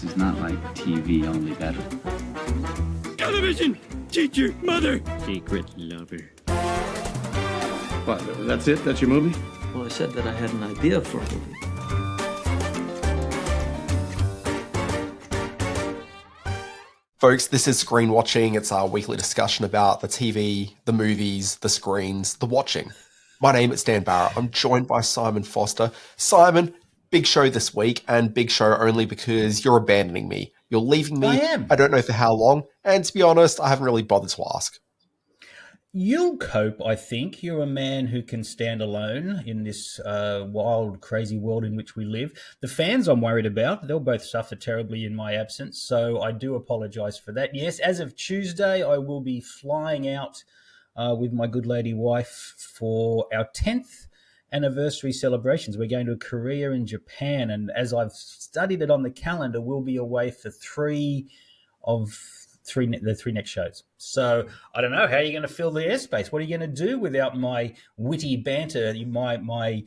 is not like TV, only better. Television! Teacher! Mother! Secret lover. What, that's it? That's your movie? Well, I said that I had an idea for a movie. Folks, this is Screen Watching. It's our weekly discussion about the TV, the movies, the screens, the watching. My name is Dan Barrett. I'm joined by Simon Foster. Simon, big show this week, and big show only because you're abandoning me. You're leaving me. I am. I don't know for how long, and to be honest, I haven't really bothered to ask. You'll cope, I think. You're a man who can stand alone in this wild, crazy world in which we live. The fans I'm worried about, they'll both suffer terribly in my absence, so I do apologise for that. Yes, as of Tuesday, I will be flying out with my good lady wife for our 10th anniversary celebrations. We're going to Korea and Japan, and as I've studied it on the calendar, we'll be away for the three next shows. So I don't know, how are you going to fill the airspace? What are you going to do without my witty banter, my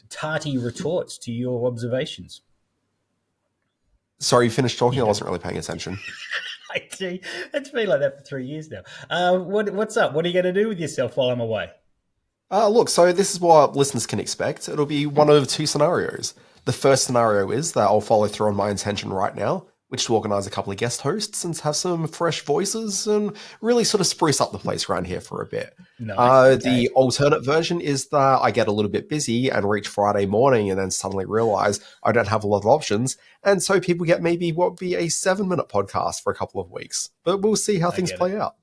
tarty retorts to your observations? Sorry, you finished talking? I wasn't really paying attention. I see. It's been like that for 3 years now. What's up? What are you going to do with yourself while I'm away? Look, so this is what listeners can expect. It'll be one of two scenarios. The first scenario is that I'll follow through on my intention right now, which to organise a couple of guest hosts and have some fresh voices and really sort of spruce up the place around here for a bit. Nice. Okay. The alternate version is that I get a little bit busy and reach Friday morning and then suddenly realise I don't have a lot of options. And so people get maybe what would be a 7-minute podcast for a couple of weeks. But we'll see how things play out.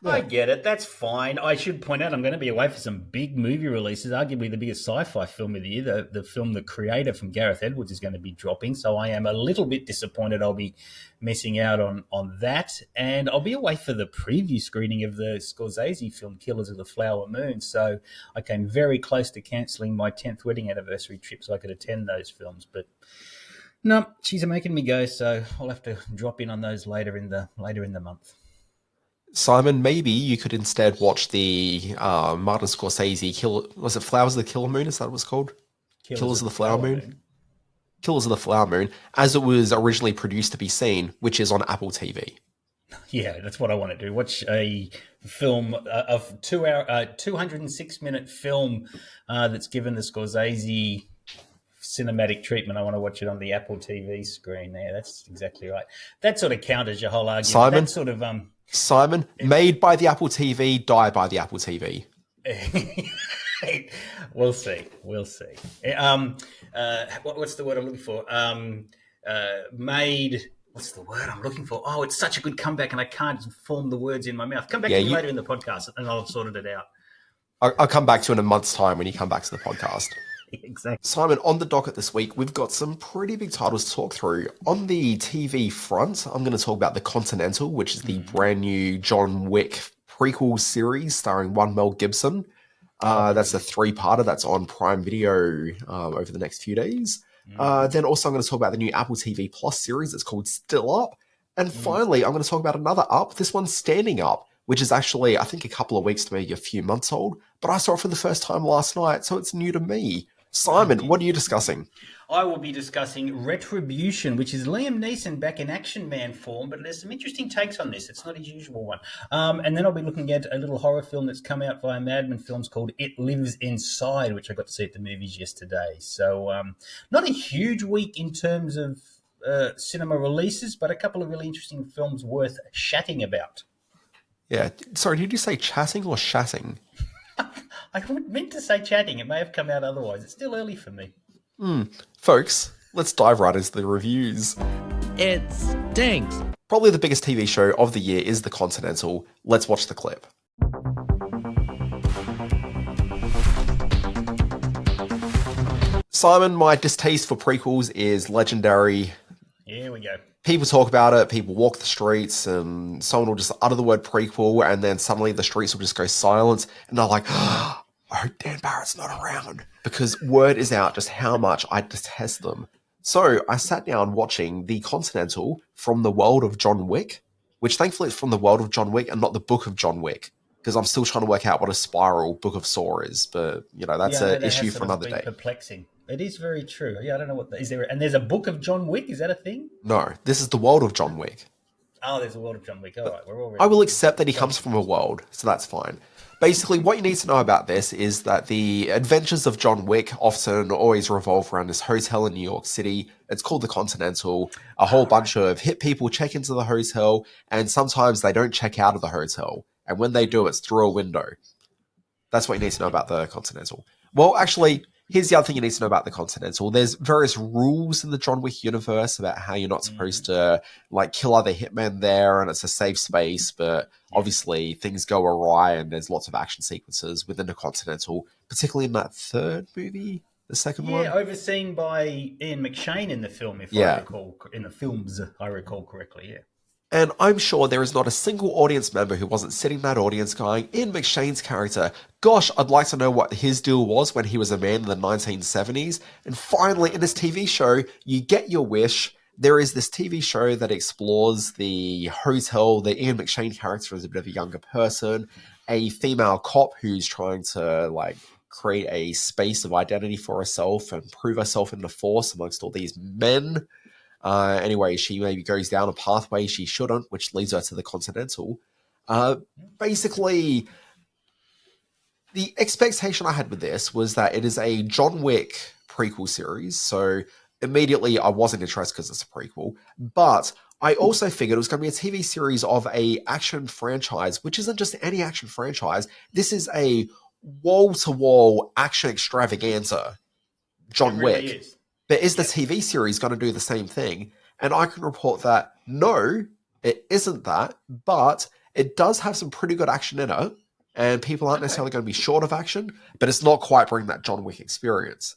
Yeah. I get it. That's fine. I should point out I'm going to be away for some big movie releases, arguably the biggest sci-fi film of the year. The film The Creator from Gareth Edwards is going to be dropping, so I am a little bit disappointed I'll be missing out on that. And I'll be away for the preview screening of the Scorsese film Killers of the Flower Moon, so I came very close to cancelling my 10th wedding anniversary trip so I could attend those films. But no, she's making me go, so I'll have to drop in on those later in the month. Simon, maybe you could instead watch the Martin Scorsese was it Flowers of the Killer Moon? Is that what it's called? Killers of the Flower Moon? Killers of the Flower Moon, as it was originally produced to be seen, which is on Apple TV. Yeah, that's what I want to do. Watch a film of 206-minute film that's given the Scorsese cinematic treatment. I want to watch it on the Apple TV screen there. That's exactly right. That sort of counters your whole argument. Simon? That sort of Simon, made by the Apple TV, die by the Apple TV. We'll see. What's the word I'm looking for? Made. What's the word I'm looking for? Oh, it's such a good comeback, and I can't form the words in my mouth. Come back to me later in the podcast, and I'll have sorted it out. I'll come back to you in a month's time when you come back to the podcast. Exactly. Simon, on the docket this week, we've got some pretty big titles to talk through. On the TV front, I'm going to talk about The Continental, which is the brand new John Wick prequel series starring one Mel Gibson. That's a 3-parter that's on Prime Video over the next few days. Then also I'm going to talk about the new Apple TV Plus series that's called Still Up. And finally, I'm going to talk about another Up. This one's Standing Up, which is actually, I think, a couple of weeks to maybe a few months old. But I saw it for the first time last night, so it's new to me. Simon, what are you discussing? I will be discussing Retribution, which is Liam Neeson back in Action Man form, but there's some interesting takes on this. It's not his usual one. And then I'll be looking at a little horror film that's come out via Madman Films called It Lives Inside, which I got to see at the movies yesterday. So not a huge week in terms of cinema releases, but a couple of really interesting films worth chatting about. Yeah. Sorry, did you say chatting or shatting? I meant to say chatting. It may have come out otherwise. It's still early for me. Folks, let's dive right into the reviews. It stinks. Probably the biggest TV show of the year is The Continental. Let's watch the clip. Simon, my distaste for prequels is legendary. Here we go. People talk about it, people walk the streets, and someone will just utter the word prequel, and then suddenly the streets will just go silent, and they're like, I hope Dan Barrett's not around. Because word is out just how much I detest them. So I sat down watching The Continental from the world of John Wick, which thankfully is from the world of John Wick and not the book of John Wick, because I'm still trying to work out what a spiral Book of Saw is, but, you know, that's an issue for another day. Perplexing. It is very true. Yeah, I don't know what is there. And there's a book of John Wick. Is that a thing? No, this is the world of John Wick. Oh, there's a world of John Wick. All right, we're already. I will accept that he comes from a world, so that's fine. Basically, what you need to know about this is that the adventures of John Wick often always revolve around this hotel in New York City. It's called the Continental. A whole bunch of hit people check into the hotel, and sometimes they don't check out of the hotel. And when they do, it's through a window. That's what you need to know about the Continental. Well, actually, here's the other thing you need to know about the Continental. There's various rules in the John Wick universe about how you're not supposed to like kill other hitmen there, and it's a safe space, but obviously things go awry and there's lots of action sequences within the Continental, particularly in that third movie, the second one. Yeah, overseen by Ian McShane in the film, if I recall, in the films I recall correctly, yeah. And I'm sure there is not a single audience member who wasn't sitting in that audience going, Ian McShane's character, gosh, I'd like to know what his deal was when he was a man in the 1970s. And finally, in this TV show, you get your wish. There is this TV show that explores the hotel. The Ian McShane character is a bit of a younger person, a female cop who's trying to, like, create a space of identity for herself and prove herself in the force amongst all these men. Anyway, she maybe goes down a pathway she shouldn't, which leads her to the Continental. Basically, the expectation I had with this was that it is a John Wick prequel series, so immediately I wasn't interested because it's a prequel, but I also figured it was going to be a TV series of a action franchise, which isn't just any action franchise. This is a wall-to-wall action extravaganza, John Wick. Is. But is the TV series going to do the same thing? And I can report that no, it isn't that, but it does have some pretty good action in it, and people aren't necessarily going to be short of action, but it's not quite bringing that John Wick experience.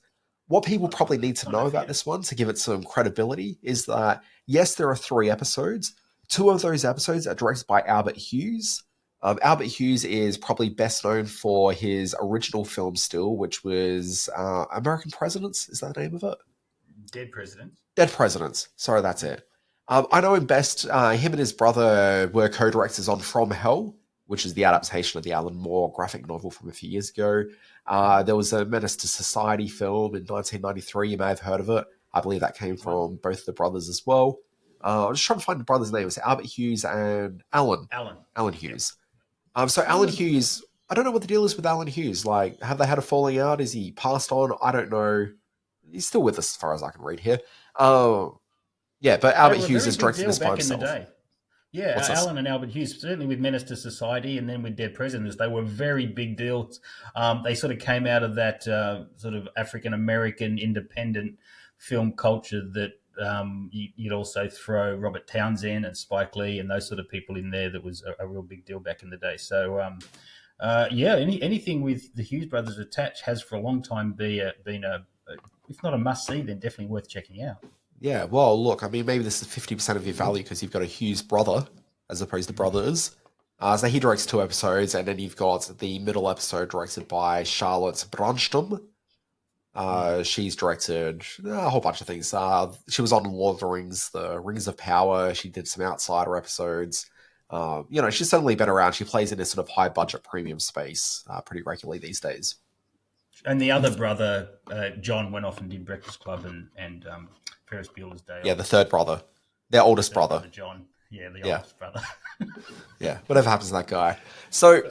What people probably need to know about this one to give it some credibility is that, yes, there are 3 episodes. 2 of those episodes are directed by Albert Hughes. Albert Hughes is probably best known for his original film still, which was American Presidents. Is that the name of it? Dead Presidents. Dead Presidents. Sorry, that's it. I know him best. Him and his brother were co-directors on From Hell, which is the adaptation of the Alan Moore graphic novel from a few years ago. There was a Menace to Society film in 1993. You may have heard of it. I believe that came from both the brothers as well. I'm just trying to find the brothers' names. Albert Hughes and Alan. Alan Hughes. So Alan Hughes, I don't know what the deal is with Alan Hughes. Like, have they had a falling out? Is he passed on? I don't know. He's still with us as far as I can read here. Yeah, but Albert Hughes is directing this by himself. Yeah, Alan and Albert Hughes, certainly with Menace to Society and then with Dead Presidents, they were very big deals. They sort of came out of that sort of African-American independent film culture that you'd also throw Robert Townsend and Spike Lee and those sort of people in there. That was a real big deal back in the day. So, anything with the Hughes brothers attached has for a long time been a if not a must-see, then definitely worth checking out. Yeah, well, look, I mean, maybe this is 50% of your value because you've got a Hughes brother as opposed to brothers. So he directs 2 episodes, and then you've got the middle episode directed by Charlotte Bronstom. She's directed a whole bunch of things. She was on Lord of the Rings, the Rings of Power. She did some Outsider episodes. She's certainly been around. She plays in this sort of high-budget premium space pretty regularly these days. And the other brother, John, went off and did Breakfast Club and Ferris Bueller's Day Off. Yeah, the third brother. Their oldest brother. John. Yeah, the oldest brother. Yeah, whatever happens to that guy. So,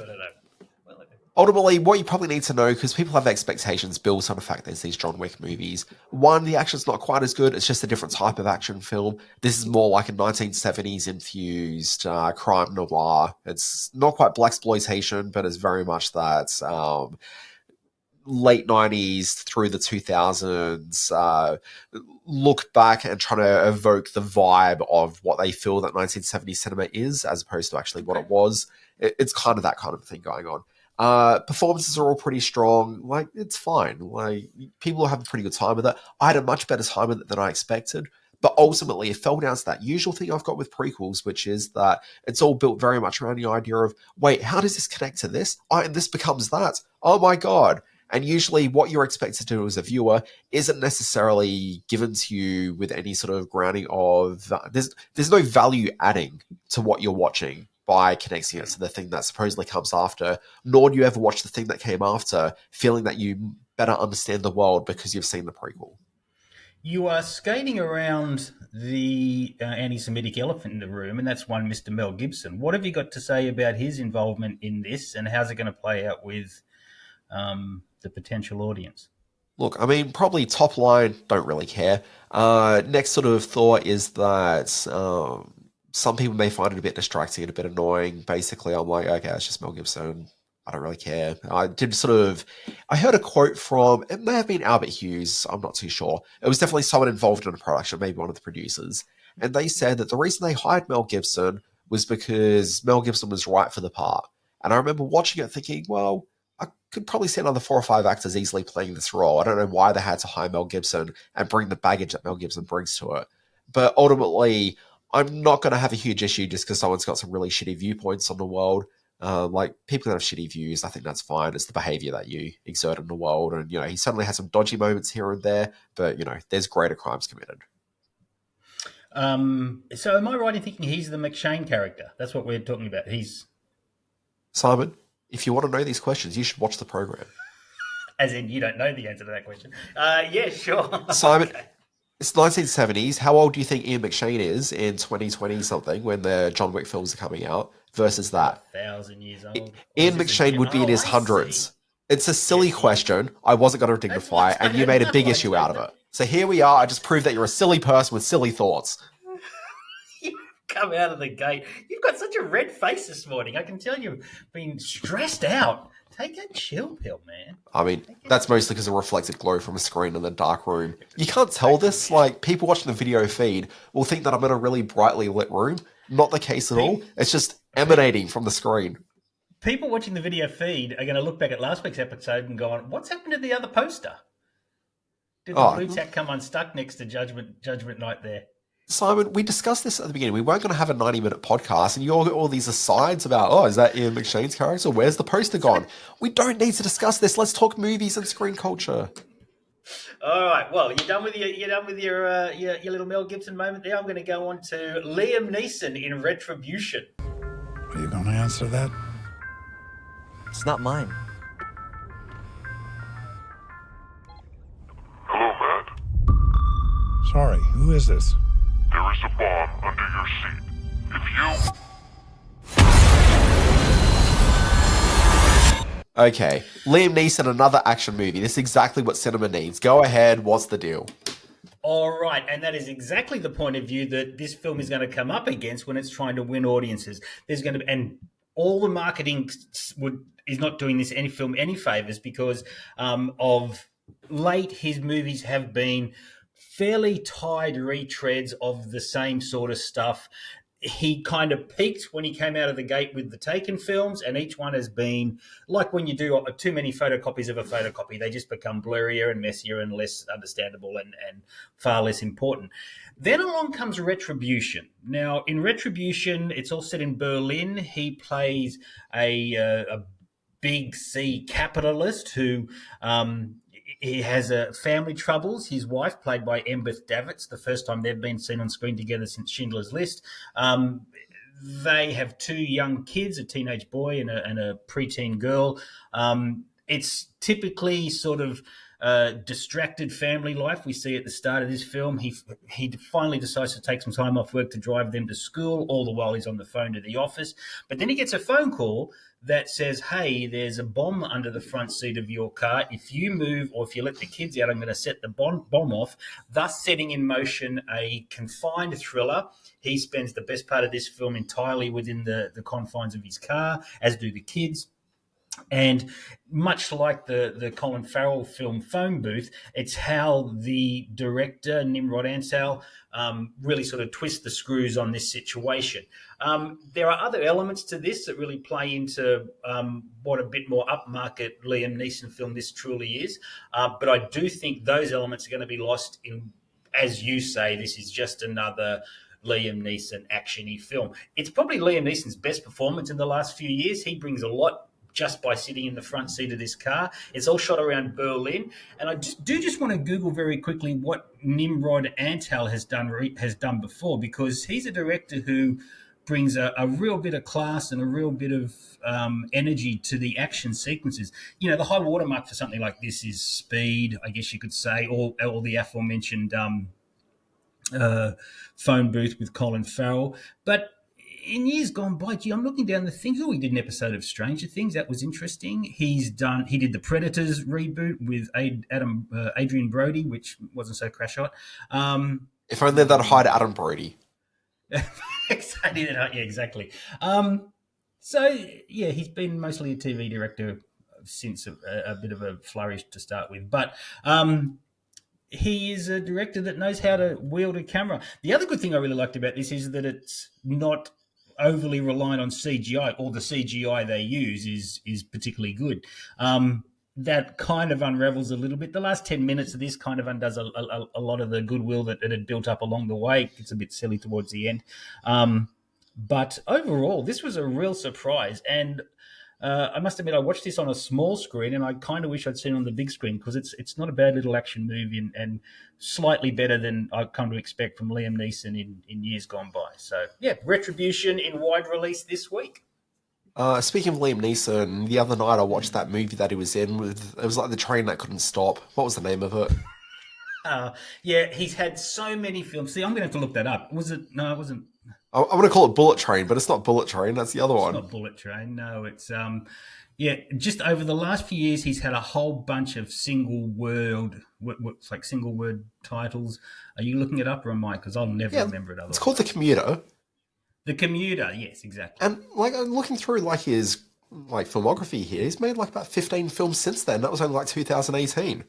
ultimately, what you probably need to know, because people have expectations built on the fact there's these John Wick movies. One, the action's not quite as good. It's just a different type of action film. This is more like a 1970s infused crime noir. It's not quite blaxploitation, but it's very much that late 90s through the 2000s look back and trying to evoke the vibe of what they feel that 1970s cinema is, as opposed to actually what it was. It's kind of that kind of thing going on. Performances are all pretty strong. Like, it's fine. Like, people have a pretty good time with it. I had a much better time with it than I expected. But ultimately, it fell down to that usual thing I've got with prequels, which is that it's all built very much around the idea of, wait, how does this connect to this? Oh, and this becomes that. Oh my God. And usually what you're expected to do as a viewer isn't necessarily given to you with any sort of grounding of... There's no value adding to what you're watching by connecting it to the thing that supposedly comes after, nor do you ever watch the thing that came after feeling that you better understand the world because you've seen the prequel. You are skating around the anti-Semitic elephant in the room, and that's one Mr. Mel Gibson. What have you got to say about his involvement in this, and how's it going to play out with the potential audience? Look, I mean, probably top line, don't really care. Next sort of thought is that some people may find it a bit distracting and a bit annoying. Basically, I'm like, okay, it's just Mel Gibson. I don't really care. I heard a quote from, it may have been Albert Hughes, I'm not too sure. It was definitely someone involved in the production, maybe one of the producers. And they said that the reason they hired Mel Gibson was because Mel Gibson was right for the part. And I remember watching it thinking, well, I could probably see another 4 or 5 actors easily playing this role. I don't know why they had to hire Mel Gibson and bring the baggage that Mel Gibson brings to it. But ultimately, I'm not going to have a huge issue just because someone's got some really shitty viewpoints on the world. Like, people that have shitty views, I think that's fine. It's the behavior that you exert in the world. And, you know, he certainly has some dodgy moments here and there, but, you know, there's greater crimes committed. So am I right in thinking he's the McShane character? That's what we're talking about. Simon, if you want to know these questions, you should watch the program. As in, you don't know the answer to that question. Yeah, sure. Simon, okay. It's 1970s. How old do you think Ian McShane is in 2020 something when the John Wick films are coming out versus that? 1,000 years old. Ian McShane would be in his hundreds. It's a silly question. I wasn't going to dignify it, and you made a big issue out of it. So here we are. I just proved that you're a silly person with silly thoughts. You've come out of the gate. You've got such a red face this morning. I can tell you've been stressed out. Take a chill pill, man. I mean, that's mostly because of reflected glow from a screen in the dark room. You can't tell this. Like, people watching the video feed will think that I'm in a really brightly lit room. Not the case at all. It's just emanating from the screen. People watching the video feed are going to look back at last week's episode and go on, what's happened to the other poster? Did the blue tack come unstuck next to Judgment Night there? Simon, we discussed this at the beginning. We weren't going to have a 90-minute podcast, and you all got all these asides about, is that Ian McShane's character? Where's the poster gone? We don't need to discuss this. Let's talk movies and screen culture. All right. Well, you're done with your little Mel Gibson moment there. I'm going to go on to Liam Neeson in Retribution. Are you going to answer that? It's not mine. Hello, Matt. Sorry, who is this? There is a bomb under your seat. If you... Okay, Liam Neeson, another action movie. This is exactly what cinema needs. Go ahead, what's the deal? All right, and that is exactly the point of view that this film is going to come up against when it's trying to win audiences. There's going to be, and all the marketing is not doing this any film any favors because of late his movies have been fairly tired retreads of the same sort of stuff. He kind of peaked when he came out of the gate with the Taken films, and each one has been like when you do too many photocopies of a photocopy, they just become blurrier and messier and less understandable and far less important. Then along comes Retribution. Now, in Retribution, it's all set in Berlin. He plays a big C capitalist who he has family troubles. His wife, played by Embeth Davitz, the first time they've been seen on screen together since Schindler's List. They have 2 young kids, a teenage boy and a preteen girl. It's typically sort of distracted family life we see at the start of this film. He finally decides to take some time off work to drive them to school, all the while he's on the phone to the office. But then he gets a phone call that says, hey, there's a bomb under the front seat of your car. If you move or if you let the kids out, I'm going to set the bomb off, thus setting in motion a confined thriller. He spends the best part of this film entirely within the confines of his car, as do the kids. And much like the Colin Farrell film Phone Booth, it's how the director, Nimrod Ansel, really sort of twists the screws on this situation. There are other elements to this that really play into what a bit more upmarket Liam Neeson film this truly is. But I do think those elements are going to be lost in, as you say, this is just another Liam Neeson action-y film. It's probably Liam Neeson's best performance in the last few years. He brings a lot just by sitting in the front seat of this car. It's all shot around Berlin. And I just want to Google very quickly what Nimrod Antal has done before, because he's a director who brings a real bit of class and a real bit of energy to the action sequences. You know, the high watermark for something like this is speed, I guess you could say, or the aforementioned phone booth with Colin Farrell. But in years gone by, I'm looking down the things. Oh, he did an episode of Stranger Things. That was interesting. He did the Predators reboot with Adrian Brody, which wasn't so crash hot. If only they'd hide Adam Brody. Exactly. So, yeah, he's been mostly a TV director since a bit of a flourish to start with. But he is a director that knows how to wield a camera. The other good thing I really liked about this is that it's not overly reliant on CGI, or the CGI they use is particularly good. That kind of unravels a little bit. The last 10 minutes of this kind of undoes a lot of the goodwill that it had built up along the way. It's a bit silly towards the end. But overall, this was a real surprise. And I must admit, I watched this on a small screen, and I kind of wish I'd seen it on the big screen, because it's not a bad little action movie, and slightly better than I've come to expect from Liam Neeson in years gone by. So, yeah, Retribution in wide release this week. Speaking of Liam Neeson, the other night I watched that movie that he was in. It was like The Train That Couldn't Stop. What was the name of it? Yeah, he's had so many films. See, I'm going to have to look that up. Was it? No, it wasn't. I'm going to call it Bullet Train, but it's not Bullet Train. That's the other one. It's not Bullet Train. No, it's just over the last few years, he's had a whole bunch of single word titles. Are you looking it up, or am I? Because I'll never remember it otherwise. It's called The Commuter. The Commuter, yes, exactly. And I'm looking through his filmography here. He's made about 15 films since then. That was only 2018.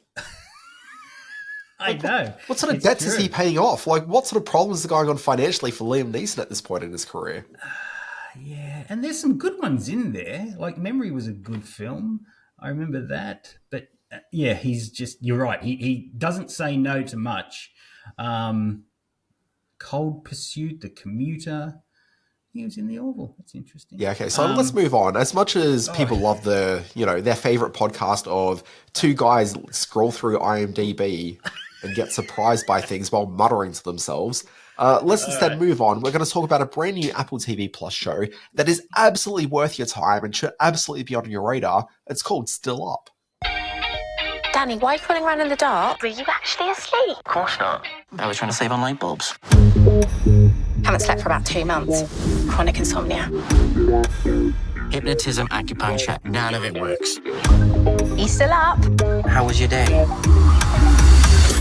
I know. What sort of debts is he paying off? What sort of problems are going on financially for Liam Neeson at this point in his career? Yeah, and there's some good ones in there. Memory was a good film. I remember that. But, yeah, he's just... You're right. He doesn't say no to much. Cold Pursuit, The Commuter... He was in The Oval. That's interesting. Yeah, okay. So let's move on. As much as people love their favorite podcast of two guys scroll through IMDb and get surprised by things while muttering to themselves, let's instead move on. We're going to talk about a brand new Apple TV Plus show that is absolutely worth your time and should absolutely be on your radar. It's called Still Up. Danny, why are you crawling around in the dark? Were you actually asleep? Of course not. I was trying to save on light bulbs. Haven't slept for about 2 months. Chronic insomnia. Hypnotism, acupuncture, none of it works. You still up? How was your day?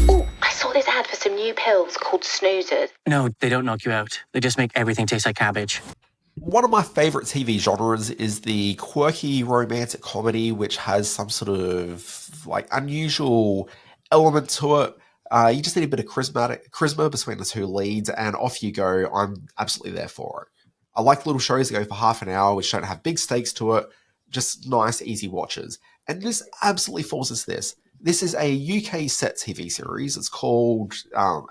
Oh, I saw this ad for some new pills called snoozers. No, they don't knock you out. They just make everything taste like cabbage. One of my favorite TV genres is the quirky romantic comedy, which has some sort of unusual element to it. You just need a bit of charisma between the two leads, and off you go. I'm absolutely there for it. I like little shows that go for half an hour, which don't have big stakes to it, just nice, easy watches. And this absolutely falls into this. This is a UK set TV series. It's called,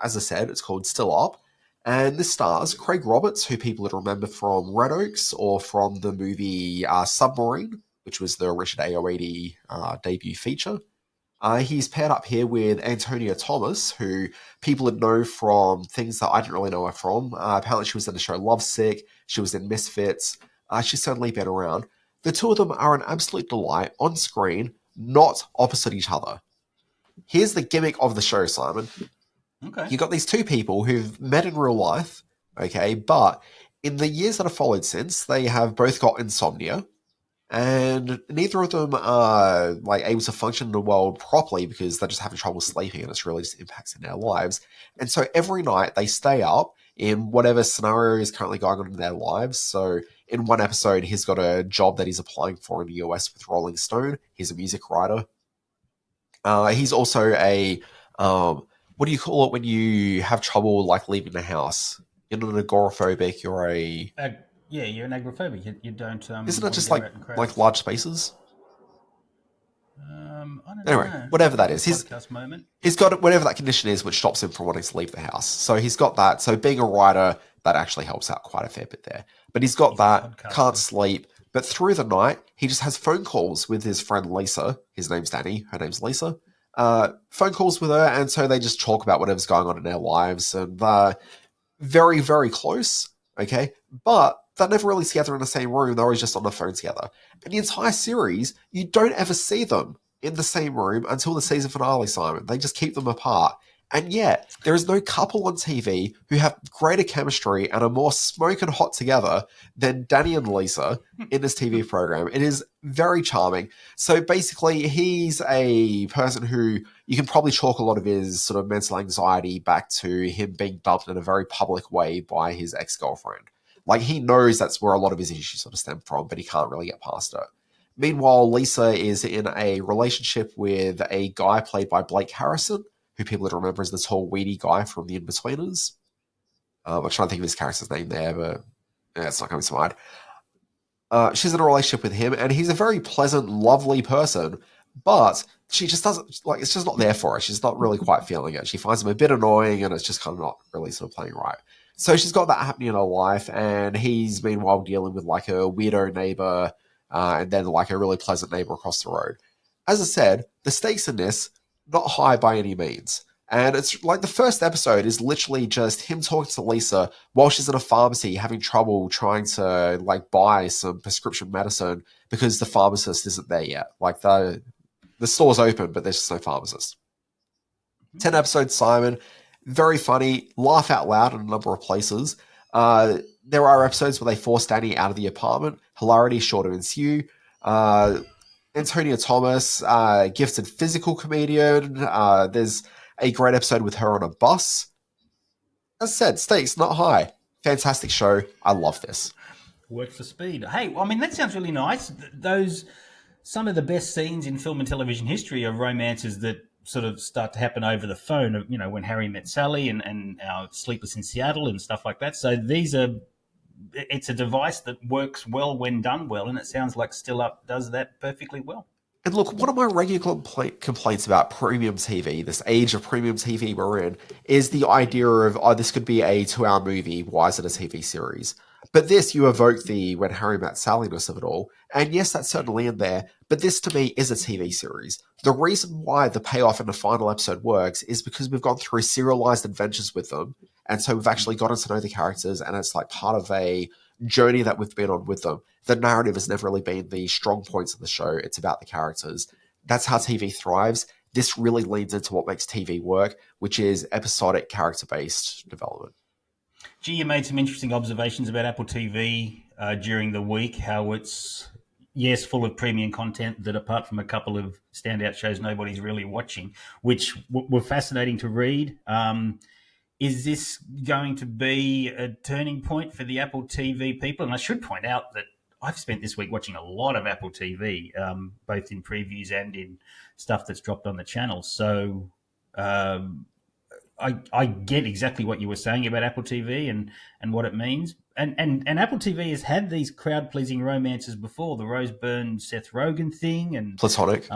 as I said, it's called Still Up. And this stars Craig Roberts, who people would remember from Red Oaks or from the movie Submarine, which was the Richard Ayoade debut feature. He's paired up here with Antonia Thomas, who people would know from things that I didn't really know her from. Apparently she was in the show Lovesick. She was in Misfits. She's certainly been around. The two of them are an absolute delight on screen, not opposite each other. Here's the gimmick of the show, Simon. Okay. You got these two people who've met in real life, okay, but in the years that have followed since, they have both got insomnia, and neither of them are able to function in the world properly because they're just having trouble sleeping, and it's really just impacting their lives. And so every night they stay up in whatever scenario is currently going on in their lives. So in one episode, he's got a job that he's applying for in the US with Rolling Stone. He's a music writer. He's also a what do you call it when you have trouble leaving the house? You're not an agoraphobic. You're a yeah, you're an agoraphobic. You don't. Isn't it just like large spaces? I don't anyway, know. whatever that is, he's got whatever that condition is, which stops him from wanting to leave the house. So he's got that. So being a writer, that actually helps out quite a fair bit there. But he's got that. Can't sleep. But through the night, he just has phone calls with his friend Lisa. His name's Danny. Her name's Lisa. Phone calls with her, and so they just talk about whatever's going on in their lives, and very, very close, okay? But they're never really together in the same room. They're always just on the phone together. And the entire series, you don't ever see them in the same room until the season finale, Simon. They just keep them apart. And yet, there is no couple on TV who have greater chemistry and are more smoking hot together than Danny and Lisa in this TV program. It is very charming. So basically, he's a person who you can probably chalk a lot of his sort of mental anxiety back to him being dumped in a very public way by his ex-girlfriend. Like, he knows that's where a lot of his issues sort of stem from, but he can't really get past it. Meanwhile, Lisa is in a relationship with a guy played by Blake Harrison, who people would remember as the tall, weedy guy from The Inbetweeners. I'm trying to think of his character's name there, but it's not coming to mind. She's in a relationship with him, and he's a very pleasant, lovely person, but she just doesn't, like, it's just not there for her. She's not really quite feeling it. She finds him a bit annoying, and it's just kind of not really sort of playing right. So she's got that happening in her life, and he's meanwhile dealing with like a weirdo neighbor, and then like a really pleasant neighbor across the road. As I said, the stakes in this, not high by any means. And it's like the first episode is literally just him talking to Lisa while she's in a pharmacy having trouble trying to like buy some prescription medicine because the pharmacist isn't there yet. Like the store's open, but there's just no pharmacist. 10 episodes, Simon. Very funny. Laugh out loud in a number of places. There are episodes where they force Danny out of the apartment. Hilarity sure to ensue. Antonia Thomas, gifted physical comedian. There's a great episode with her on a bus. As I said, stakes not high. Fantastic show. I love this. Work for speed. Hey, I mean, that sounds really nice. Some of the best scenes in film and television history are romances that sort of start to happen over the phone, you know, when Harry Met Sally and Sleepless in Seattle and stuff like that. So it's a device that works well when done well, and it sounds like Still Up does that perfectly well. And look, one of my regular complaints about premium TV, this age of premium TV we're in, is the idea of, oh, this could be a 2-hour movie, why is it a TV series? But this, you evoke the When Harry Met Sally-ness of it all, and yes, that's certainly in there, but this to me is a TV series. The reason why the payoff in the final episode works is because we've gone through serialized adventures with them, and so we've actually gotten to know the characters, and it's like part of a journey that we've been on with them. The narrative has never really been the strong points of the show. It's about the characters. That's how TV thrives. This really leans into what makes TV work, which is episodic character-based development. Gee, you made some interesting observations about Apple TV during the week, how it's, yes, full of premium content that apart from a couple of standout shows nobody's really watching, which were fascinating to read. Is this going to be a turning point for the Apple TV people? And I should point out that I've spent this week watching a lot of Apple TV, both in previews and in stuff that's dropped on the channel. So I get exactly what you were saying about Apple TV and what it means. And Apple TV has had these crowd-pleasing romances before, the Rose Byrne, Seth Rogen thing. And Platonic.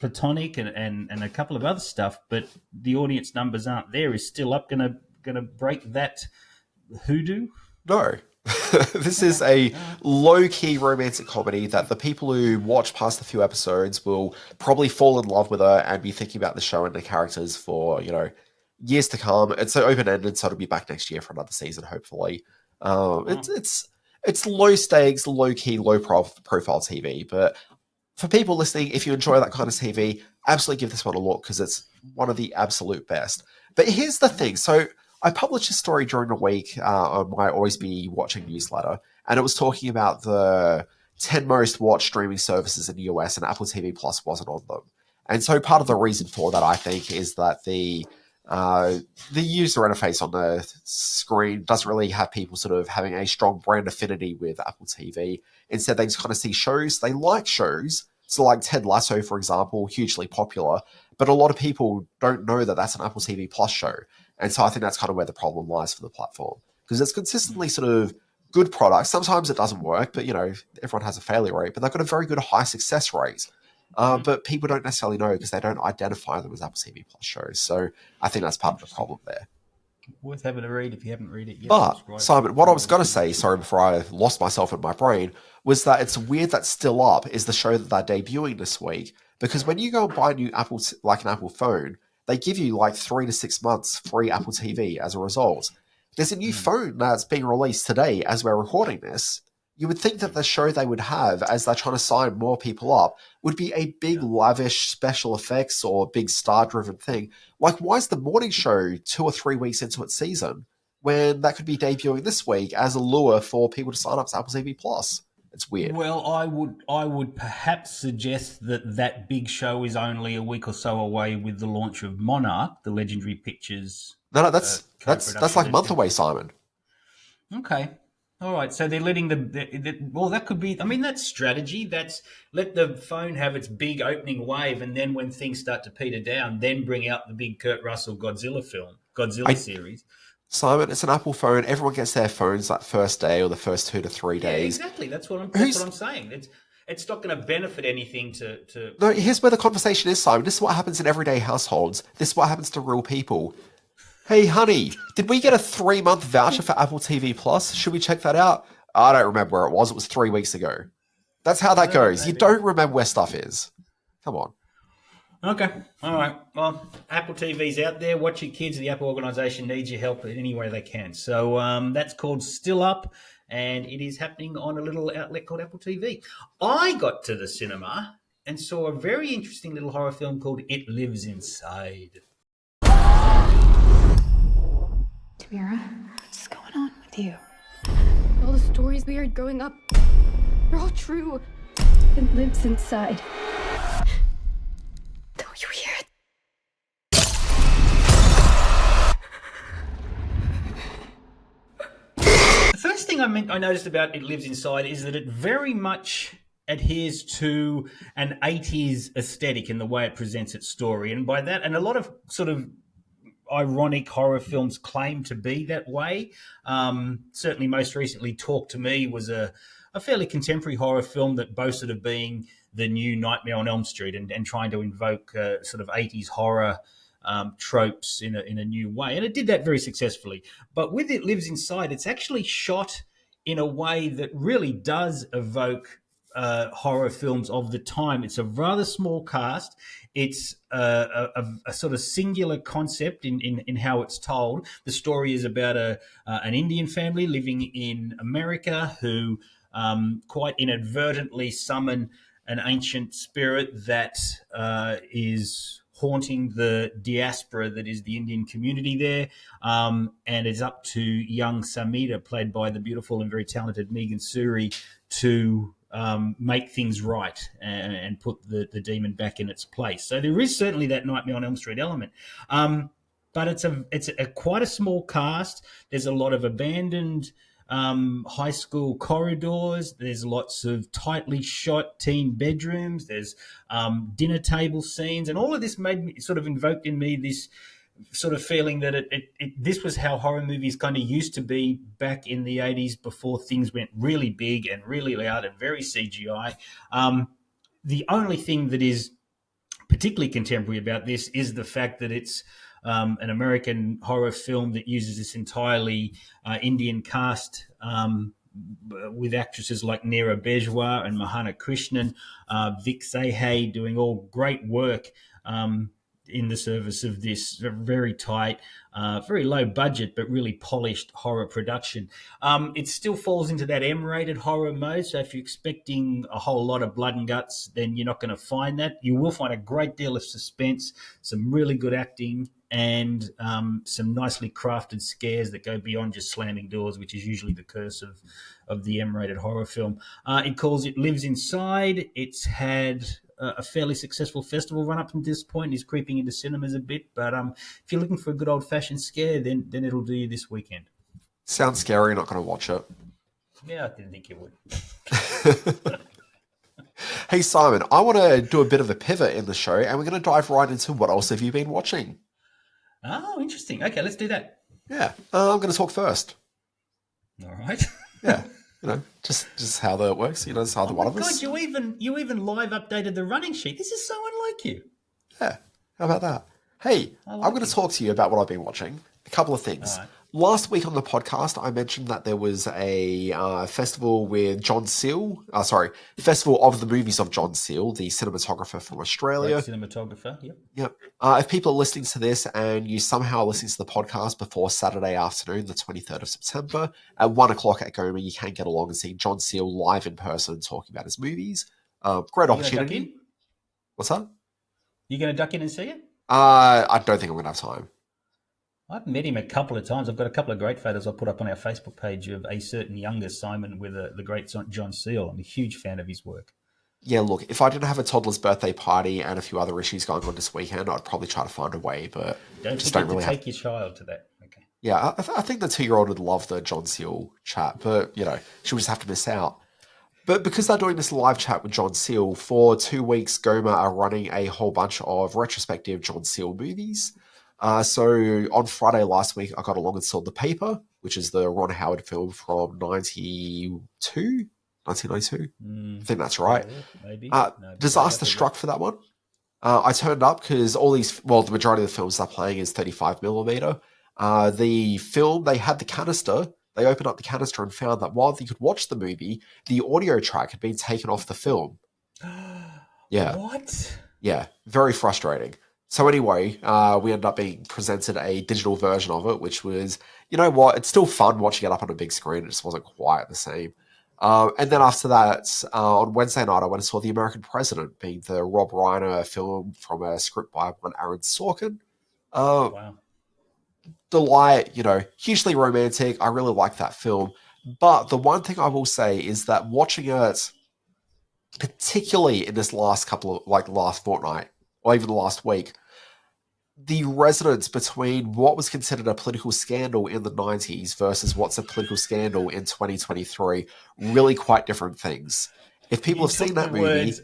Platonic and a couple of other stuff, but the audience numbers aren't there. Is Still Up gonna break that hoodoo? No. This is a low-key romantic comedy that the people who watch past a few episodes will probably fall in love with her and be thinking about the show and the characters for, years to come. It's open-ended, so it'll be back next year for another season, hopefully. It's low stakes, low-key, low-profile TV, but for people listening, if you enjoy that kind of TV, absolutely give this one a look because it's one of the absolute best. But here's the thing. So I published a story during the week on my Always Be Watching newsletter, and it was talking about the 10 most watched streaming services in the US, and Apple TV Plus wasn't on them. And so part of the reason for that, I think, is that the user interface on the screen doesn't really have people sort of having a strong brand affinity with Apple TV. Instead, they just kind of see shows. They like shows. So like Ted Lasso, for example, hugely popular. But a lot of people don't know that that's an Apple TV Plus show. And so I think that's kind of where the problem lies for the platform. Because it's consistently sort of good products. Sometimes it doesn't work, but, everyone has a failure rate. But they've got a very good high success rate. But people don't necessarily know because they don't identify them as Apple TV Plus shows. So I think that's part of the problem there. Worth having a read if you haven't read it yet. But, Simon, what I was going to say, sorry, before I lost myself in my brain, was that it's weird that Still Up is the show that they're debuting this week, because when you go and buy a new Apple, like an Apple phone, they give you like 3 to 6 months free Apple TV as a result. There's a new phone that's being released today as we're recording this. You would think that the show they would have, as they're trying to sign more people up, would be a big, lavish special effects or big star-driven thing. Like, why is the morning show 2 or 3 weeks into its season when that could be debuting this week as a lure for people to sign up to Apple TV Plus? It's weird. Well, I would perhaps suggest that big show is only a week or so away with the launch of Monarch, the Legendary Pictures. No, that's like a month away, Simon. Okay. All right, so they're letting well, that could be, I mean, that's strategy. That's let the phone have its big opening wave, and then when things start to peter down, then bring out the big Kurt Russell Godzilla series. Simon, it's an Apple phone. Everyone gets their phones that first day or the first 2 to 3 days. Yeah, exactly. That's what I'm saying. It's not going to benefit anything to... No, here's where the conversation is, Simon. This is what happens in everyday households. This is what happens to real people. Hey, honey, did we get a 3-month voucher for Apple TV Plus? Should we check that out? I don't remember where it was. It was 3 weeks ago. That's how that goes. Maybe. You don't remember where stuff is. Come on. Okay. All right. Well, Apple TV's out there. Watch your kids. The Apple organization needs your help in any way they can. So that's called Still Up, and it is happening on a little outlet called Apple TV. I got to the cinema and saw a very interesting little horror film called It Lives Inside. Tamira, what's going on with you? All the stories we heard growing up, they're all true. It lives inside. Don't you hear it? The first thing I noticed about It Lives Inside is that it very much adheres to an 80s aesthetic in the way it presents its story. And by that, and a lot of sort of ironic horror films claim to be that way. Certainly most recently Talk to Me was a fairly contemporary horror film that boasted of being the new Nightmare on Elm Street and trying to invoke sort of 80s horror tropes in a new way. And it did that very successfully. But with It Lives Inside, it's actually shot in a way that really does evoke horror films of the time. It's a rather small cast. It's a sort of singular concept in how it's told. The story is about an Indian family living in America who quite inadvertently summon an ancient spirit that is haunting the diaspora that is the Indian community there. And it's up to young Samita, played by the beautiful and very talented Megan Suri, to make things right and put the demon back in its place. So there is certainly that Nightmare on Elm Street element. But it's quite a small cast. There's a lot of abandoned high school corridors. There's lots of tightly shot teen bedrooms. There's dinner table scenes. And all of this invoked in me this sort of feeling that this was how horror movies kind of used to be back in the 80s before things went really big and really loud and very CGI. The only thing that is particularly contemporary about this is the fact that it's an American horror film that uses this entirely Indian cast with actresses like Neera Bejwa and Mahana Krishnan, Vic Sahey doing all great work in the service of this very tight, very low budget, but really polished horror production. It still falls into that M-rated horror mode. So if you're expecting a whole lot of blood and guts, then you're not going to find that. You will find a great deal of suspense, some really good acting, and some nicely crafted scares that go beyond just slamming doors, which is usually the curse of the M-rated horror film. It Lives Inside. It's had a fairly successful festival run up to this point. Is creeping into cinemas a bit, but if you're looking for a good old-fashioned scare, then it'll do you this weekend. Sounds scary. Not going to watch it. Yeah, I didn't think you would. Hey, Simon, I want to do a bit of a pivot in the show, and we're going to dive right into what else have you been watching? Oh, interesting. Okay, let's do that. Yeah, I'm going to talk first. All right. Yeah, just how that works. It's either one of us. God, you even live updated the running sheet. This is so unlike you. Yeah, how about that? Hey, I'm going to talk to you about what I've been watching, couple of things. All right. Last week on the podcast, I mentioned that there was a festival with John Seal. Festival of the Movies of John Seal, the cinematographer from Australia. Great cinematographer, yep. Yep. If people are listening to this and you somehow are listening to the podcast before Saturday afternoon, the 23rd of September, at 1 o'clock at Goma, you can get along and see John Seal live in person talking about his movies. Great opportunity. What's that? You going to duck in and see it? I don't think I'm going to have time. I've met him a couple of times. I've got a couple of great photos I'll put up on our Facebook page of a certain younger Simon with the great John Seal. I'm a huge fan of his work. Yeah, look, if I didn't have a toddler's birthday party and a few other issues going on this weekend, I'd probably try to find a way, but don't really take your child to that. Okay. Yeah, I think the 2-year-old would love the John Seal chat, but, she'll just have to miss out. But because they're doing this live chat with John Seal, for 2 weeks, Goma are running a whole bunch of retrospective John Seal movies. So on Friday last week, I got along and saw The Paper, which is the Ron Howard film from 1992. I think that's right. Maybe. Disaster struck for that one. I turned up because the majority of the films they're playing is 35mm. The film, they had the canister. They opened up the canister and found that while they could watch the movie, the audio track had been taken off the film. Yeah. What? Yeah, very frustrating. So anyway, we ended up being presented a digital version of it, which was, it's still fun watching it up on a big screen. It just wasn't quite the same. And then after that, on Wednesday night, I went and saw The American President, being the Rob Reiner film from a script by one Aaron Sorkin. Wow. Delight, hugely romantic. I really like that film. But the one thing I will say is that watching it, particularly in this last last fortnight, or even the last week, the resonance between what was considered a political scandal in the 90s versus what's a political scandal in 2023, really quite different things. If people have seen that movie... Words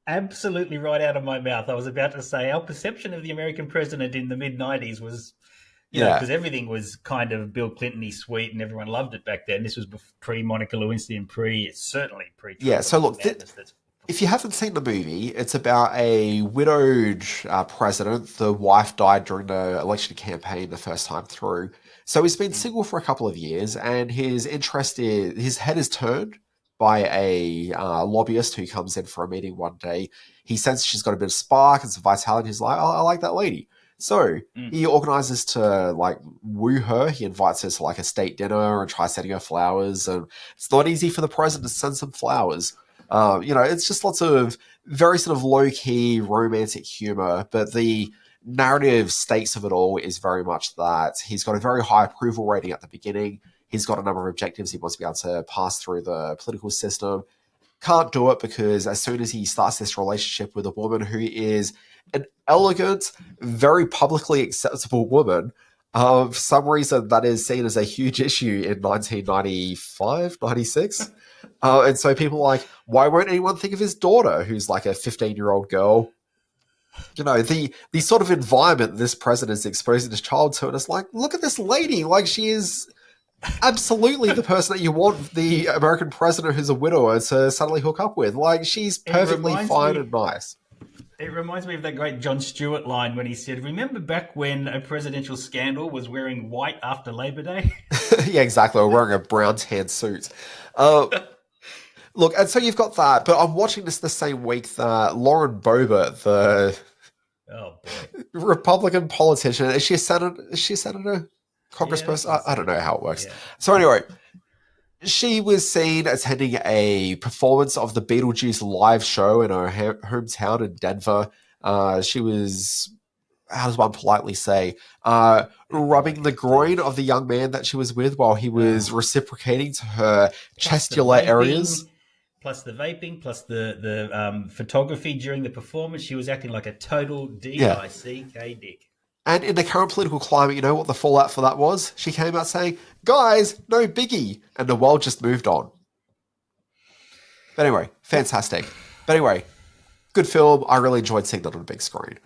absolutely right out of my mouth. I was about to say, our perception of the American president in the mid-90s was, because everything was kind of Bill Clinton-y sweet and everyone loved it back then. This was pre-Monica Lewinsky and certainly pre-Trump. Yeah, so look... If you haven't seen the movie, it's about a widowed president. The wife died during the election campaign the first time through. So he's been single for a couple of years, and his head is turned by a lobbyist who comes in for a meeting one day. He senses she's got a bit of spark and some vitality. He's like, I like that lady. So he organizes to woo her. He invites her to a state dinner and tries sending her flowers. And it's not easy for the president to send some flowers. It's just lots of very sort of low-key romantic humor, but the narrative stakes of it all is very much that he's got a very high approval rating at the beginning. He's got a number of objectives he wants to be able to pass through the political system. Can't do it because as soon as he starts this relationship with a woman who is an elegant, very publicly acceptable woman, for some reason that is seen as a huge issue in 1995, 96. And so people are like, why won't anyone think of his daughter, who's like a 15-year-old girl? The sort of environment this president is exposing his child to, and it's like, look at this lady. She is absolutely the person that you want the American president who's a widower to suddenly hook up with. She's perfectly fine and nice. It reminds me of that great Jon Stewart line when he said, remember back when a presidential scandal was wearing white after Labor Day? Yeah, exactly. Or wearing a brown tan suit. Look, and so you've got that, but I'm watching this the same week that Lauren Boebert, the Republican politician, is she a senator? Congressperson? I don't know how it works. Yeah. So anyway, she was seen attending a performance of the Beetlejuice live show in her hometown in Denver. She was, how does one politely say, rubbing the groin of the young man that she was with while he was reciprocating to her chesticular areas. Plus the vaping, plus the photography during the performance. She was acting like a total D-I-C-K dick. And in the current political climate, you know what the fallout for that was? She came out saying, guys, no biggie. And the world just moved on. But anyway, fantastic. But anyway, good film. I really enjoyed seeing that on a big screen.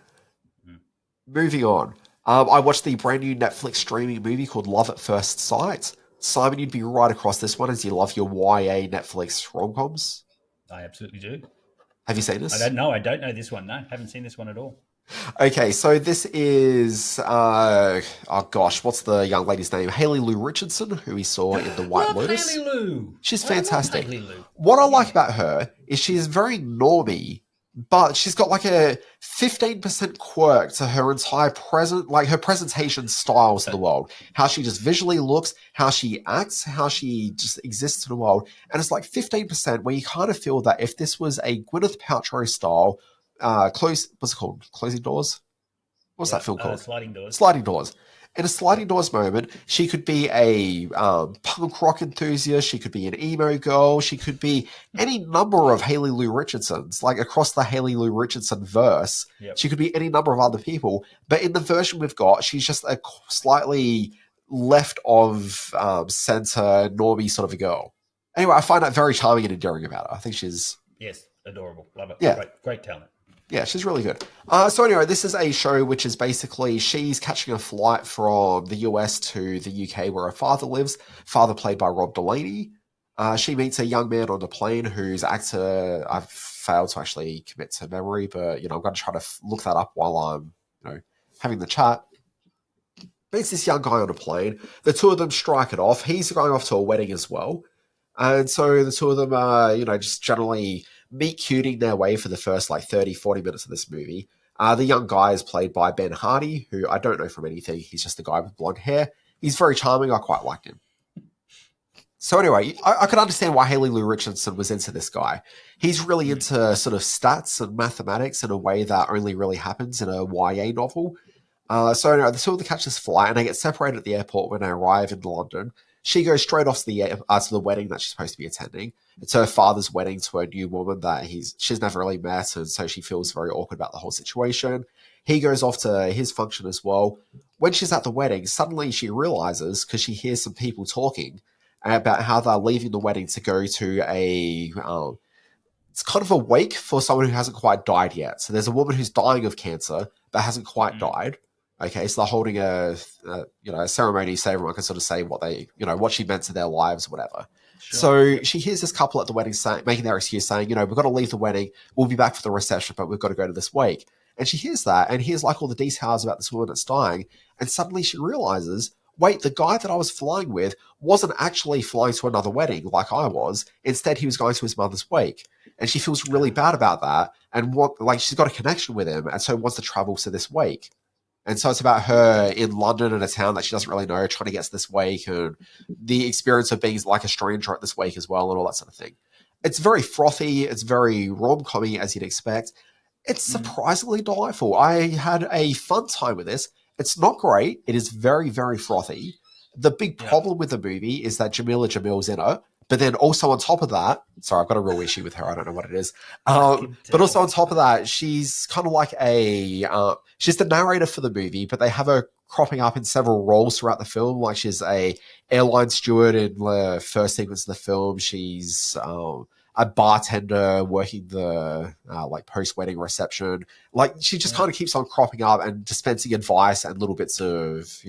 Moving on. I watched the brand new Netflix streaming movie called Love at First Sight. Simon, you'd be right across this one as you love your YA Netflix rom-coms. I absolutely do. Have you seen this? I don't know this one. No, haven't seen this one at all. Okay, so this is oh gosh, what's the young lady's name? Haley Lou Richardson, who we saw in The White Love Lotus. Haley Lou. She's I love fantastic. Haley Lou. What I like about her is she's very normy, but she's got like a 15% quirk to her entire her presentation style to the world. How she just visually looks, how she acts, how she just exists in the world. And it's like 15% where you kind of feel that if this was a Gwyneth Paltrow style, what's it called? Closing Doors? What's that film called? Sliding Doors. Sliding Doors. In a Sliding Doors moment, she could be a punk rock enthusiast. She could be an emo girl. She could be any number of Haley Lou Richardsons, like across the Haley Lou Richardson verse. Yep. She could be any number of other people. But in the version we've got, she's just a slightly left of center, normie sort of a girl. Anyway, I find that very charming and endearing about her. I think she's... Yes, adorable. Love it. Yeah. Great talent. Yeah, she's really good. So anyway, this is a show which is basically she's catching a flight from the US to the UK where her father lives. Father played by Rob Delaney. She meets a young man on the plane whose actor I've failed to actually commit to memory, but I'm going to try to look that up while I'm having the chat. Meets this young guy on a plane. The two of them strike it off. He's going off to a wedding as well. And so the two of them are, just generally meet-cuting their way for the first 30, 40 minutes of this movie. The young guy is played by Ben Hardy, who I don't know from anything. He's just a guy with blonde hair. He's very charming. I quite liked him. So anyway, I could understand why Haley Lou Richardson was into this guy. He's really into sort of stats and mathematics in a way that only really happens in a YA novel. So anyway, the two of them catch this flight and they get separated at the airport when they arrive in London. She goes straight off to the wedding that she's supposed to be attending. It's her father's wedding to a new woman that she's never really met, and so she feels very awkward about the whole situation. He goes off to his function as well. When she's at the wedding, suddenly she realizes, because she hears some people talking about how they're leaving the wedding to go to it's kind of a wake for someone who hasn't quite died yet. So there's a woman who's dying of cancer but hasn't quite died. Okay, so they're holding a ceremony so everyone can sort of say what she meant to their lives, whatever. Sure. So she hears this couple at the wedding making their excuse, saying, we've got to leave the wedding. We'll be back for the reception, but we've got to go to this wake. And she hears that and hears all the details about this woman that's dying. And suddenly she realizes, wait, the guy that I was flying with wasn't actually flying to another wedding like I was. Instead, he was going to his mother's wake. And she feels really bad about that. And she's got a connection with him. And so wants to travel to this wake. And so it's about her in London in a town that she doesn't really know, trying to get to this wake and the experience of being like a stranger at this wake as well and all that sort of thing. It's very frothy. It's very rom-com-y as you'd expect. It's surprisingly delightful. I had a fun time with this. It's not great. It is very, very frothy. The big problem with the movie is that Jamila Jamil's in it. But then also on top of that, sorry, I've got a real issue with her. I don't know what it is. But also on top of that, she's kind of like she's the narrator for the movie, but they have her cropping up in several roles throughout the film. Like she's a airline steward in the first sequence of the film. She's a bartender working the post-wedding reception. Like she just kind of keeps on cropping up and dispensing advice and little bits of,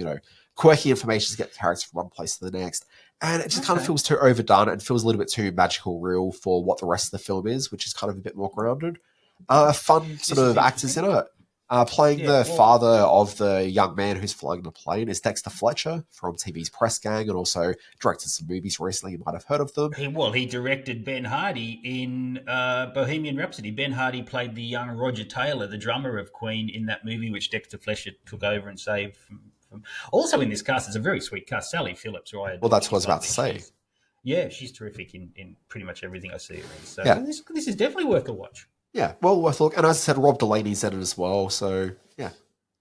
quirky information to get the characters from one place to the next. And it just kind of feels too overdone and feels a little bit too magical real for what the rest of the film is, which is kind of a bit more grounded. Fun sort of actors in it. Playing the father of the young man who's flying the plane is Dexter Fletcher from TV's Press Gang and also directed some movies recently. You might have heard of them. He directed Ben Hardy in Bohemian Rhapsody. Ben Hardy played the young Roger Taylor, the drummer of Queen, in that movie which Dexter Fletcher took over and saved from. Also in this cast, it's a very sweet cast. Sally Phillips, right? Well, that's what I was about to say. She's terrific in pretty much everything I see her in. So this is definitely worth a watch. Yeah, well worth a look. And as I said, Rob Delaney's in it as well. So, yeah,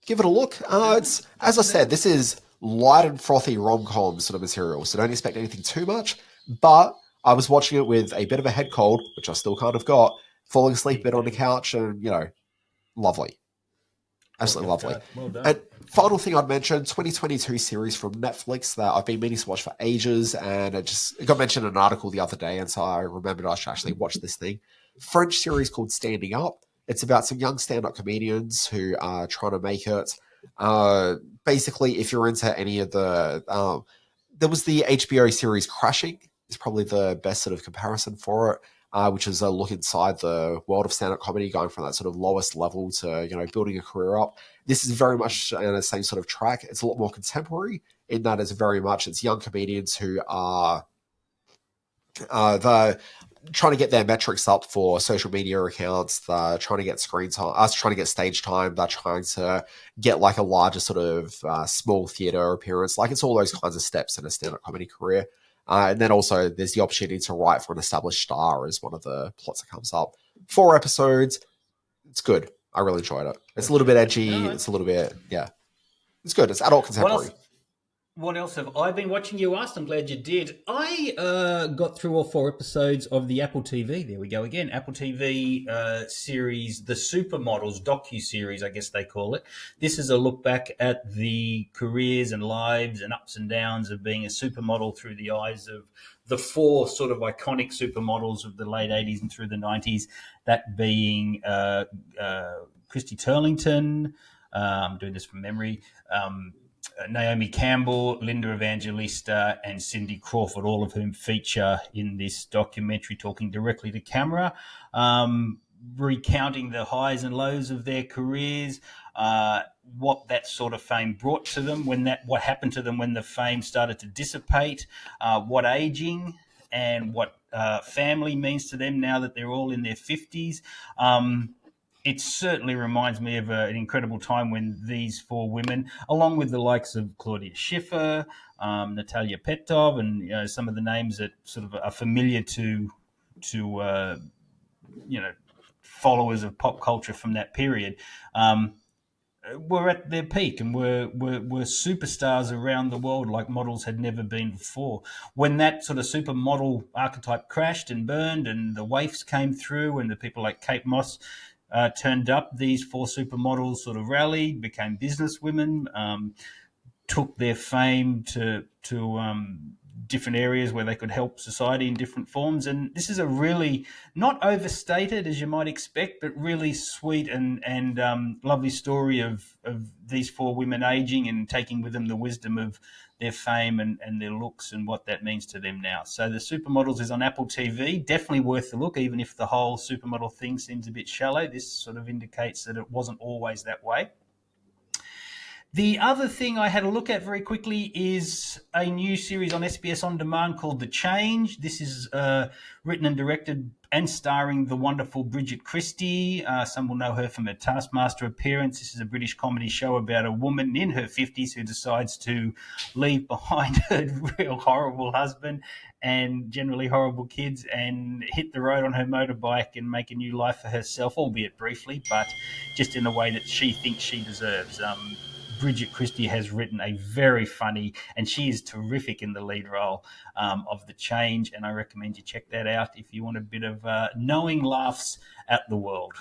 give it a look. It's, as I said, this is light and frothy rom-com sort of material. So don't expect anything too much. But I was watching it with a bit of a head cold, which I still kind of got, falling asleep a bit on the couch and, lovely. Absolutely lovely. Well done. And final thing I'd mention, 2022 series from Netflix that I've been meaning to watch for ages, and it got mentioned in an article the other day, and so I remembered I should actually watch this thing. French series called Standing Up. It's about some young stand-up comedians who are trying to make it. Basically, if you're into any of the... there was the HBO series Crashing, is probably the best sort of comparison for it. which is a look inside the world of stand-up comedy, going from that sort of lowest level to, building a career up. This is very much in the same sort of track. It's a lot more contemporary in that it's young comedians who are trying to get their metrics up for social media accounts. They're trying to get screen time, trying to get stage time. They're trying to get like a larger sort of small theater appearance. Like it's all those kinds of steps in a stand-up comedy career. And then also there's the opportunity to write for an established star as one of the plots that comes up. 4 episodes. It's good. I really enjoyed it. It's a little bit edgy. It's a little bit, it's good. It's adult contemporary. What else have I been watching? You asked. I'm glad you did. I got through all 4 episodes of the Apple TV. There we go again. Apple TV series, the Supermodels docu-series, I guess they call it. This is a look back at the careers and lives and ups and downs of being a supermodel through the eyes of the 4 sort of iconic supermodels of the late 80s and through the 90s, that being Christy Turlington, I'm doing this from memory, Naomi Campbell, Linda Evangelista, and Cindy Crawford, all of whom feature in this documentary, talking directly to camera, recounting the highs and lows of their careers, what that sort of fame brought to them, what happened to them when the fame started to dissipate, what aging and what family means to them now that they're all in their 50s. It certainly reminds me of an incredible time when these 4 women, along with the likes of Claudia Schiffer, Natalia Petov, and some of the names that sort of are familiar to followers of pop culture from that period, were at their peak and were superstars around the world like models had never been before. When that sort of supermodel archetype crashed and burned, and the waifs came through, and the people like Kate Moss turned up, these 4 supermodels sort of rallied, became businesswomen, took their fame to different areas where they could help society in different forms. And this is a really not overstated, as you might expect, but really sweet and lovely story of these 4 women aging and taking with them the wisdom of their fame and their looks and what that means to them now. So the Supermodels is on Apple TV. Definitely worth a look, even if the whole supermodel thing seems a bit shallow. This sort of indicates that it wasn't always that way. The other thing I had a look at very quickly is a new series on SBS On Demand called The Change. This is written and directed and starring the wonderful Bridget Christie. Some will know her from her Taskmaster appearance. This is a British comedy show about a woman in her 50s who decides to leave behind her real horrible husband and generally horrible kids and hit the road on her motorbike and make a new life for herself, albeit briefly, but just in a way that she thinks she deserves. Bridget Christie has written a very funny, and she is terrific in the lead role of The Change, and I recommend you check that out if you want a bit of knowing laughs at the world.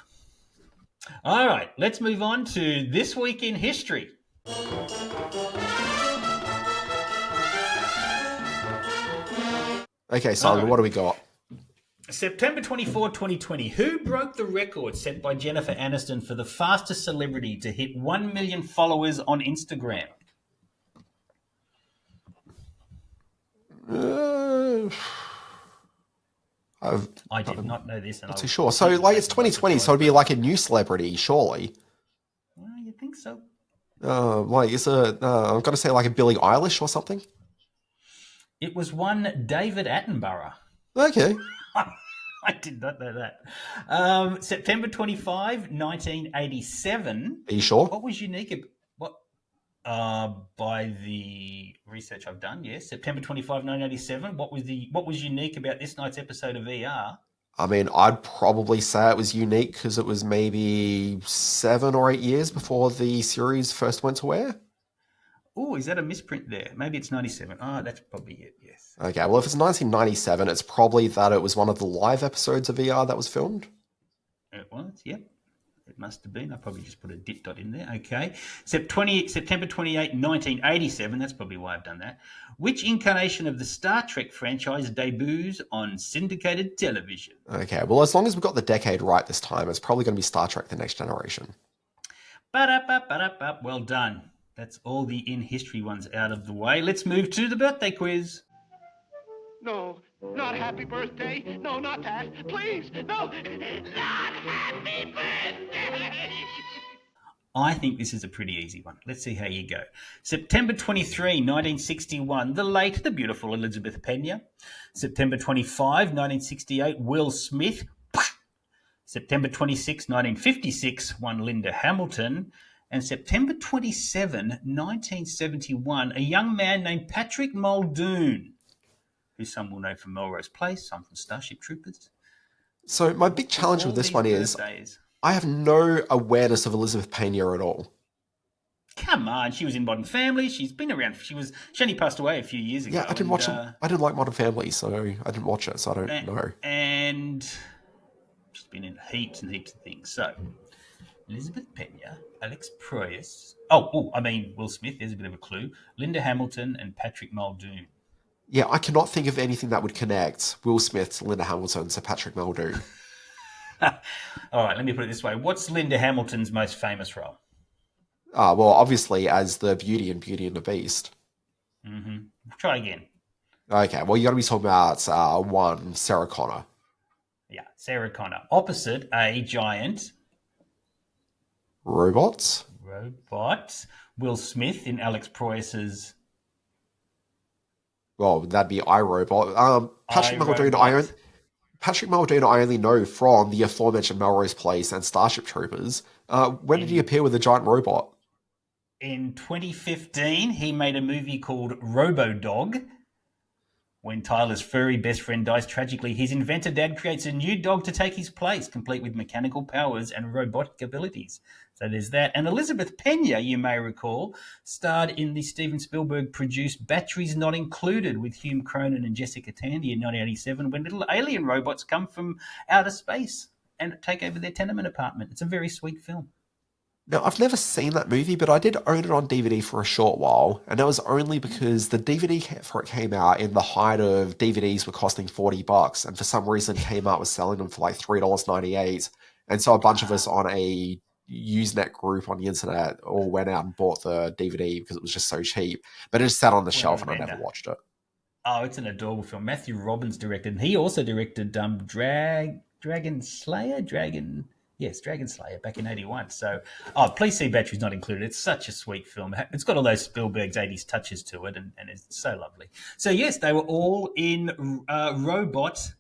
All right, let's move on to This Week in History. Okay, Simon, what do we got? September 24, 2020. Who broke the record set by Jennifer Aniston for the fastest celebrity to hit 1 million followers on Instagram? I did not know this. Not too sure. So, it's 2020, so it'd be like a new celebrity, surely. Well, you think so? Is it? I'm going to say like a Billie Eilish or something. It was one David Attenborough. Okay. I did not know that. September 25, 1987. Are you sure? What was unique? By the research I've done, yes. September 25, 1987. What was unique about this night's episode of ER? I mean, I'd probably say it was unique because it was maybe 7 or 8 years before the series first went to air. Oh, is that a misprint there? Maybe it's 97. Oh, that's probably it, yes. Okay, well, if it's 1997, it's probably that it was one of the live episodes of ER that was filmed. It was, yep. It must have been. I probably just put a dip dot in there. Okay. September 28, 1987. That's probably why I've done that. Which incarnation of the Star Trek franchise debuts on syndicated television? Okay, well, as long as we've got the decade right this time, it's probably going to be Star Trek The Next Generation. Well done. That's all the in history ones out of the way. Let's move to the birthday quiz. No, Not happy birthday. No, not that. Please, no. Not happy birthday. I think this is a pretty easy one. Let's see how you go. September 23, 1961, the late, the beautiful Elizabeth Pena. September 25, 1968, Will Smith. September 26, 1956, one Linda Hamilton. And September 27, 1971, a young man named Patrick Muldoon, who some will know from Melrose Place, some from Starship Troopers. So my big challenge with this one is I have no awareness of Elizabeth Pena at all. Come on, she was in Modern Family. She's been around. She only passed away a few years ago. Yeah, I didn't watch it. I didn't like Modern Family, so I didn't watch it, so I don't know. And she's been in heaps and heaps of things. So Elizabeth Pena, Alex Proyas. Will Smith. There's a bit of a clue. Linda Hamilton and Patrick Muldoon. Yeah, I cannot think of anything that would connect Will Smith to Linda Hamilton to Patrick Muldoon. All right, let me put it this way. What's Linda Hamilton's most famous role? Well, obviously as the Beauty and the Beast. Mm-hmm. Try again. Okay, well, you got to be talking about one, Sarah Connor. Yeah, Sarah Connor. Opposite a giant... Robot. Will Smith in Alex Proyas's... Well, that'd be iRobot. Patrick Muldoon I only know from the aforementioned Melrose Place and Starship Troopers. When did he appear with a giant robot? In 2015, he made a movie called Robo-Dog. When Tyler's furry best friend dies tragically, his inventor dad creates a new dog to take his place, complete with mechanical powers and robotic abilities. So there's that. And Elizabeth Pena, you may recall, starred in the Steven Spielberg-produced Batteries Not Included with Hume Cronin and Jessica Tandy in 1987, when little alien robots come from outer space and take over their tenement apartment. It's a very sweet film. Now, I've never seen that movie, but I did own it on DVD for a short while, and that was only because the DVD for it came out in the height of DVDs were costing $40, and for some reason Kmart was selling them for like $3.98, and so a bunch of us on a Usenet group on the internet all went out and bought the DVD because it was just so cheap, but it just sat on the shelf and I never watched it. Oh, it's an adorable film. Matthew Robbins directed, and he also directed Dragon Slayer back in 81. So, please see Batteries Not Included. It's such a sweet film. It's got all those Spielberg's 80s touches to it, and it's so lovely. So, yes, they were all in robot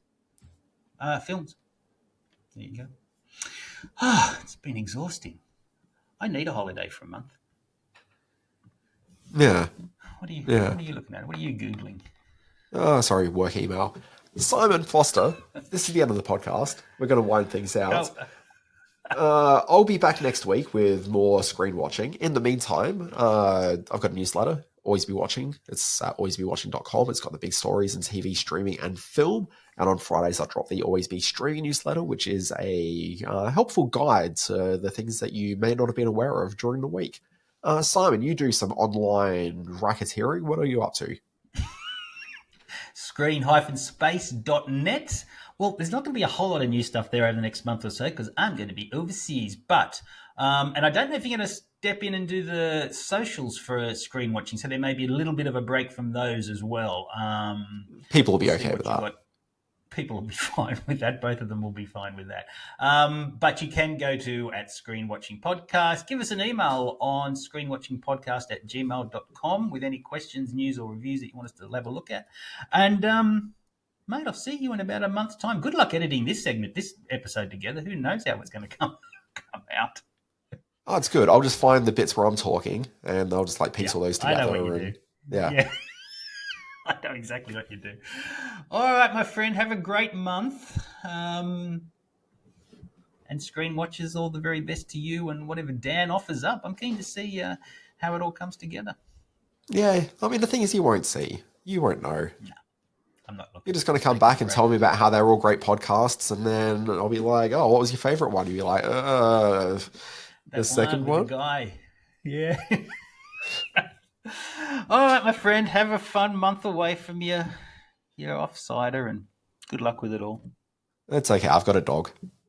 films. There you go. It's been exhausting. I need a holiday for a month. Yeah. What are you looking at? What are you Googling? Oh, sorry, work email. Simon Foster, this is the end of the podcast. We're going to wind things out. I'll be back next week with more screen watching. In the meantime, I've got a newsletter, Always Be Watching. It's at alwaysbewatching.com. It's got the big stories in TV, streaming, and film. And on Fridays, I drop the Always Be Streaming newsletter, which is a helpful guide to the things that you may not have been aware of during the week. Simon, you do some online racketeering. What are you up to? Screen-space.net. Well, there's not going to be a whole lot of new stuff there over the next month or so because I'm going to be overseas. But, and I don't know if you're going to step in and do the socials for screen watching, so there may be a little bit of a break from those as well. People will be okay with that. People will be fine with that. Both of them will be fine with that. But you can go to @ScreenWatchingPodcast. Give us an email on screenwatchingpodcast@gmail.com with any questions, news, or reviews that you want us to have a look at. And, mate, I'll see you in about a month's time. Good luck editing this episode together. Who knows how it's going to come out. Oh, it's good. I'll just find the bits where I'm talking and I'll just piece all those together. I know what you do. Yeah. I know exactly what you do. All right, my friend, have a great month. And Screen Watchers, all the very best to you and whatever Dan offers up. I'm keen to see how it all comes together. Yeah, I mean, the thing is you won't see. You won't know. No, I'm not looking. You're just going to come back and tell me about how they're all great podcasts, and then I'll be like, oh, what was your favourite one? You'll be like, the second one? The guy. Yeah. All right, my friend, have a fun month away from your offsider and good luck with it all. It's okay. I've got a dog.